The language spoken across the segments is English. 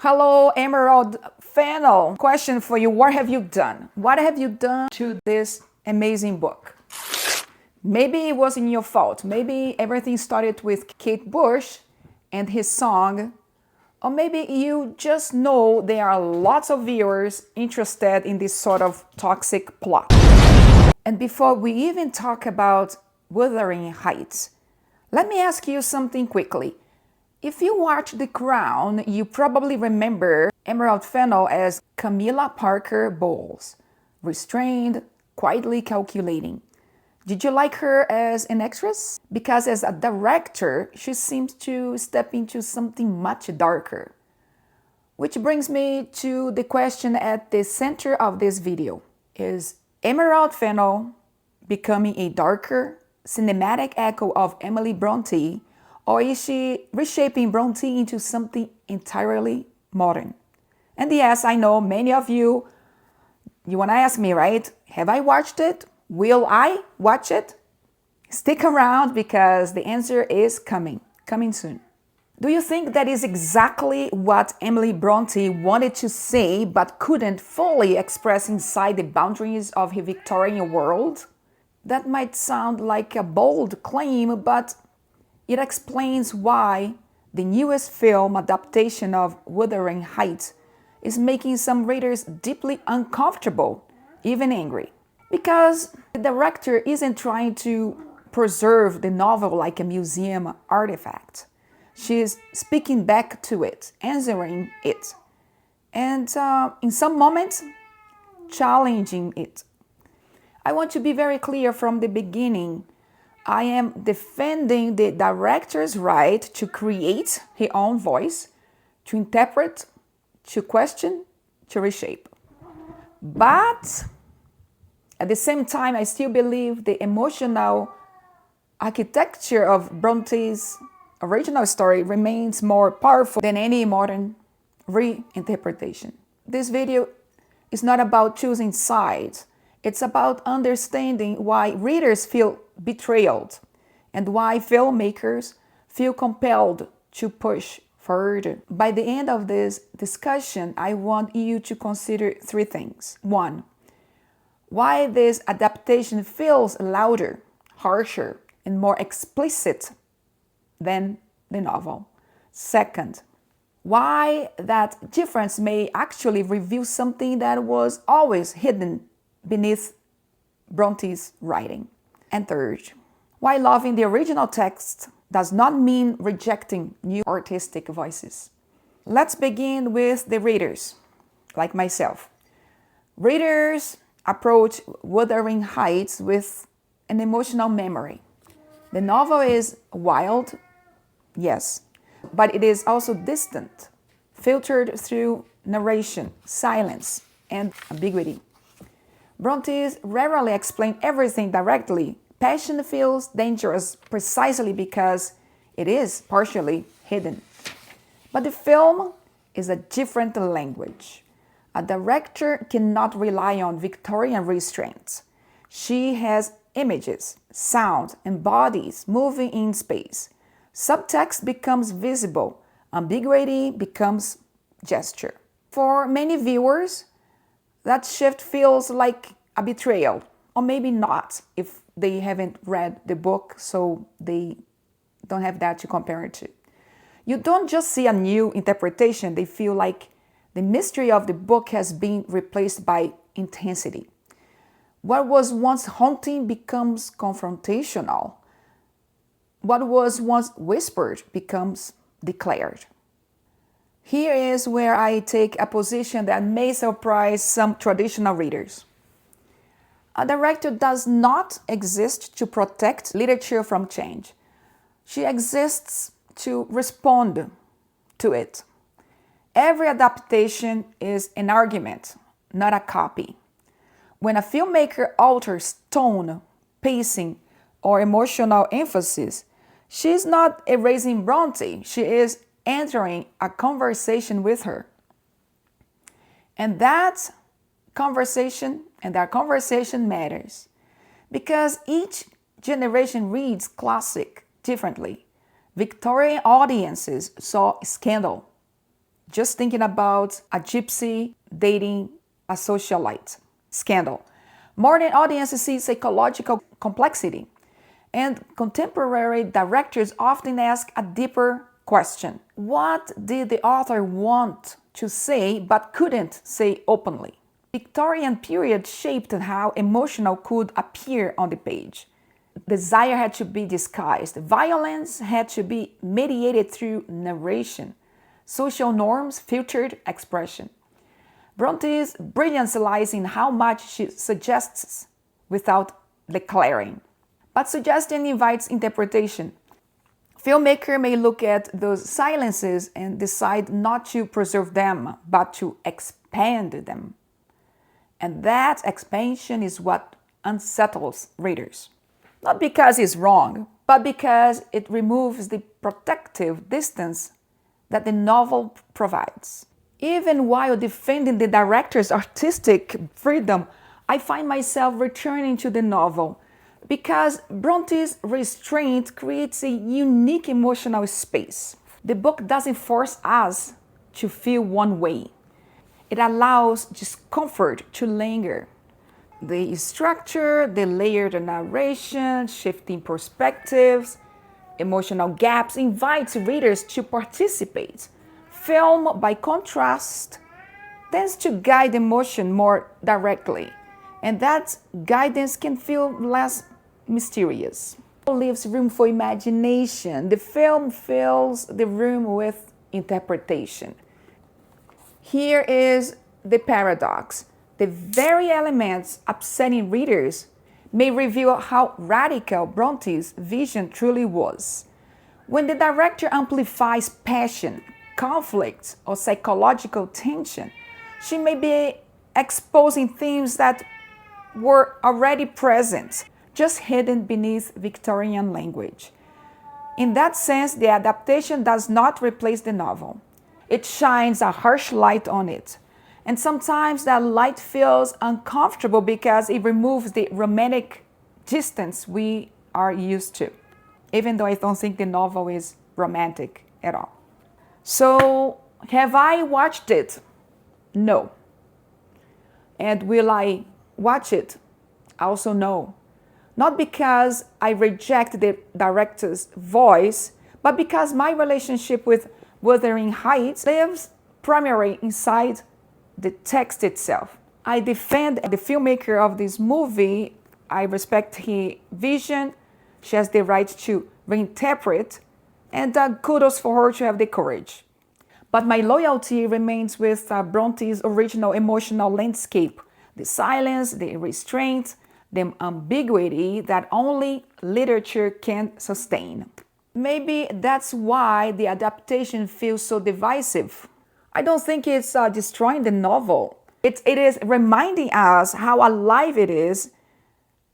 Hello, Emerald Fennell. Question for you. What have you done? What have you done to this amazing book? Maybe it wasn't your fault. Maybe everything started with Kate Bush and his song. Or maybe you just know there are lots of viewers interested in this sort of toxic plot. And before we even talk about Wuthering Heights, let me ask you something quickly. If you watch The Crown, you probably remember Emerald Fennell as Camilla Parker Bowles, restrained, quietly calculating. Did you like her as an actress? Because as a director, she seems to step into something much darker. Which brings me to the question at the center of this video. Is Emerald Fennell becoming a darker, cinematic echo of Emily Brontë, or is she reshaping Brontë into something entirely modern? And yes, I know many of you want to ask me, right? Have I watched it? Will I watch it? Stick around because the answer is coming soon. Do you think that is exactly what Emily Brontë wanted to say but couldn't fully express inside the boundaries of her Victorian world? That might sound like a bold claim, but it explains why the newest film adaptation of Wuthering Heights is making some readers deeply uncomfortable, even angry. Because the director isn't trying to preserve the novel like a museum artifact. She is speaking back to it, answering it, and in some moments, challenging it. I want to be very clear from the beginning. I am defending the director's right to create her own voice, to interpret, to question, to reshape. But at the same time, I still believe the emotional architecture of Bronte's original story remains more powerful than any modern reinterpretation. This video is not about choosing sides. It's about understanding why readers feel betrayed and why filmmakers feel compelled to push further. By the end of this discussion, I want you to consider three things. One, why this adaptation feels louder, harsher, and more explicit than the novel. Second, why that difference may actually reveal something that was always hidden beneath Bronte's writing. And third, why loving the original text does not mean rejecting new artistic voices. Let's begin with the readers, like myself. Readers approach Wuthering Heights with an emotional memory. The novel is wild, yes, but it is also distant, filtered through narration, silence, and ambiguity. Brontë rarely explains everything directly. Passion feels dangerous precisely because it is partially hidden. But the film is a different language. A director cannot rely on Victorian restraints. She has images, sound, and bodies moving in space. Subtext becomes visible. Ambiguity becomes gesture. For many viewers, that shift feels like a betrayal, or maybe not if they haven't read the book, so they don't have that to compare it to. You don't just see a new interpretation, they feel like the mystery of the book has been replaced by intensity. What was once haunting becomes confrontational. What was once whispered becomes declared. Here is where I take a position that may surprise some traditional readers. A director does not exist to protect literature from change. She exists to respond to it. Every adaptation is an argument, not a copy. When a filmmaker alters tone, pacing, or emotional emphasis, she is not erasing Brontë, she is entering a conversation with her. And that conversation matters because each generation reads classic differently. Victorian audiences saw scandal, just thinking about a gypsy dating a socialite scandal. Modern audiences see psychological complexity, and contemporary directors often ask a deeper question. What did the author want to say but couldn't say openly? Victorian period shaped how emotional could appear on the page. Desire had to be disguised. Violence had to be mediated through narration. Social norms filtered expression. Bronte's brilliance lies in how much she suggests without declaring. But suggestion invites interpretation. Filmmaker may look at those silences and decide not to preserve them, but to expand them. And that expansion is what unsettles readers. Not because it's wrong, but because it removes the protective distance that the novel provides. Even while defending the director's artistic freedom, I find myself returning to the novel because Bronte's restraint creates a unique emotional space. The book doesn't force us to feel one way. It allows discomfort to linger. The structure, the layered narration, shifting perspectives, emotional gaps invites readers to participate. Film, by contrast, tends to guide emotion more directly, and that guidance can feel less mysterious. It leaves room for imagination. The film fills the room with interpretation. Here is the paradox. The very elements upsetting readers may reveal how radical Bronte's vision truly was. When the director amplifies passion, conflict, or psychological tension, she may be exposing themes that were already present, just hidden beneath Victorian language. In that sense, the adaptation does not replace the novel. It shines a harsh light on it. And sometimes that light feels uncomfortable because it removes the romantic distance we are used to, even though I don't think the novel is romantic at all. So, have I watched it? No. And will I watch it? Also no. Not because I reject the director's voice, but because my relationship with Wuthering Heights lives primarily inside the text itself. I defend the filmmaker of this movie. I respect his vision. She has the right to reinterpret, and kudos for her to have the courage. But my loyalty remains with Bronte's original emotional landscape, the silence, the restraint, the ambiguity that only literature can sustain. Maybe that's why the adaptation feels so divisive. I don't think it's destroying the novel. It is reminding us how alive it is,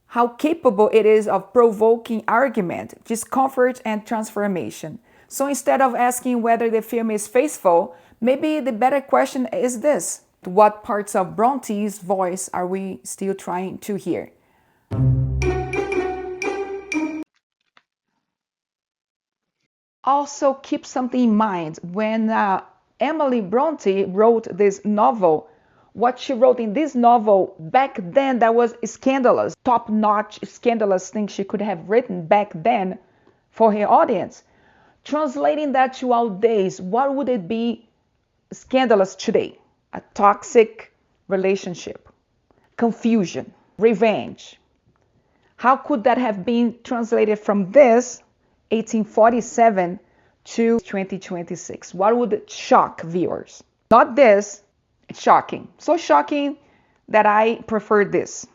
how capable it is of provoking argument, discomfort, and transformation. So instead of asking whether the film is faithful, maybe the better question is this: what parts of Bronte's voice are we still trying to hear? Also, keep something in mind. When Emily Brontë wrote this novel, what she wrote in this novel back then, that was scandalous, top-notch scandalous thing she could have written back then for her audience. Translating that to our days, what would it be scandalous today? A toxic relationship, confusion, revenge. How could that have been translated from this 1847 to 2026? What would shock viewers? Not this, it's shocking. So shocking that I prefer this.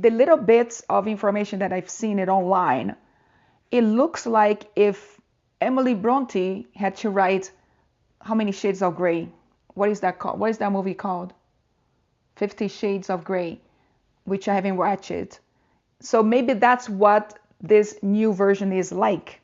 The little bits of information that I've seen it online, it looks like if Emily Brontë had to write how many shades of gray? What is that called? What is that movie called? 50 Shades of Grey, which I haven't watched it. So maybe that's what this new version is like.